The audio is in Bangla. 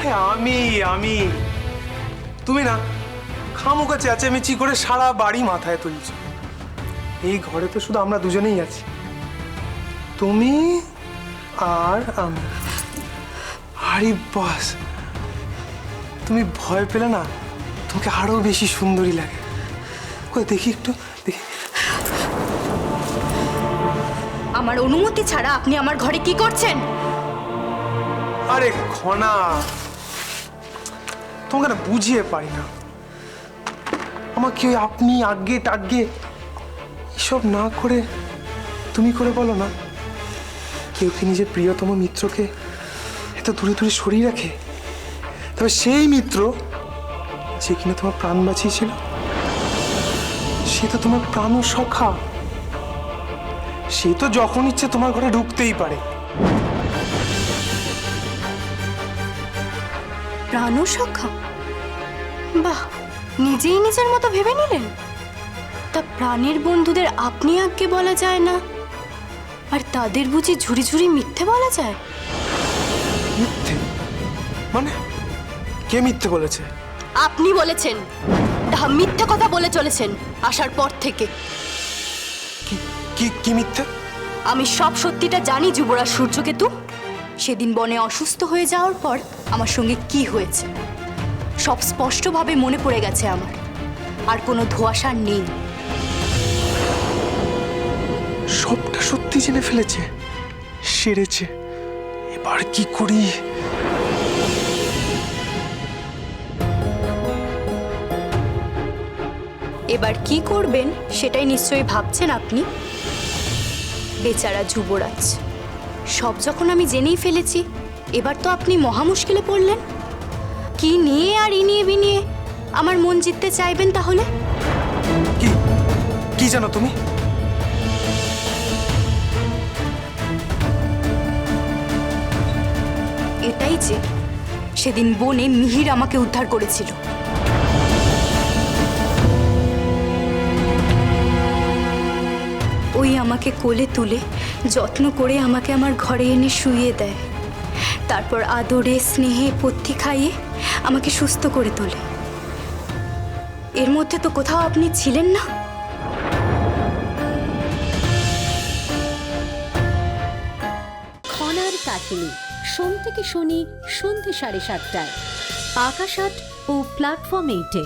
আরে আমি তুমি না খামোকা চেঁচামেচি করে সারা বাড়ি মাথায় তুলছো। এই ঘরে তো শুধু আমরা দুজনেই আছি, তুমি আর আমি। আরে বাস, তুমি ভয় পেলে না তোমাকে আরো বেশি সুন্দরী লাগে। কই দেখি একটু দেখি। আমার অনুমতি ছাড়া আপনি আমার ঘরে কি করছেন? আরে খনা, তোমাকে না বুঝিয়ে পারি না। আমাকে ওই আপনি আগে টাগে এসব না করে তুমি করে বলো না। কেউ কি নিজের প্রিয়তম মিত্রকে এত দূরে দূরে সরিয়ে রাখে? তবে সেই মিত্র যে কিনা তোমার প্রাণ বাঁচিয়েছিল, সে তো তোমার প্রাণ সখা। সে তো যখন ইচ্ছে তোমার ঘরে ঢুকতেই পারে। প্রাণসখা? বাহ, নিজেই নিজের মতো ভেবে নিলেন। তা প্রাণের বন্ধুদের আপনি আজ্ঞে বলা যায় না, আর তাদের বুঝি ঝুড়ি ঝুড়ি মিথ্যে বলা যায়? মিথ্যে মানে? কে মিথ্যে বলেছে? আপনি বলেছেন। মিথ্যে কথা বলে চলেছেন আসার পর থেকে। কি কি কি মিথ্যে? আমি সব সত্যিটা জানি যুবরাজ সূর্যকেতু। সেদিন বনে অসুস্থ হয়ে যাওয়ার পর আমার সঙ্গে কি হয়েছে সব স্পষ্টভাবে মনে পড়ে গেছে আমার। আর কোনো ধোঁয়াশা নেই। সবটা সত্যি জেনে ফেলেছে, সেরেছে। এবার কি করি? এবার কি করবেন সেটাই নিশ্চয়ই ভাবছেন আপনি। বেচারা যুবরাজ, সব যখন আমি জেনেই ফেলেছি, এবার তো আপনি মহা মুশকিলে পড়লেন। কি নিয়ে আর ইনিয়ে বিনিয়ে আমার মন জিততে চাইবেন তাহলে? কি কি জানো তুমি? এটাই যে সেদিন বনে মিহির আমাকে উদ্ধার করেছিল। ওই আমাকে কোলে তুলে যত্ন করে আমাকে আমার ঘরে এনে শুইয়ে দেয়, তারপর আদরে স্নেহে পথ্যি খাইয়ে আমাকে সুস্থ করে তোলে। এর মধ্যে তো কোথাও আপনি ছিলেন না। খনার কাহিনী সোম থেকে শনি সন্ধ্যে 7:30টায় আকাশ আট ও প্ল্যাটফর্ম 8-এ।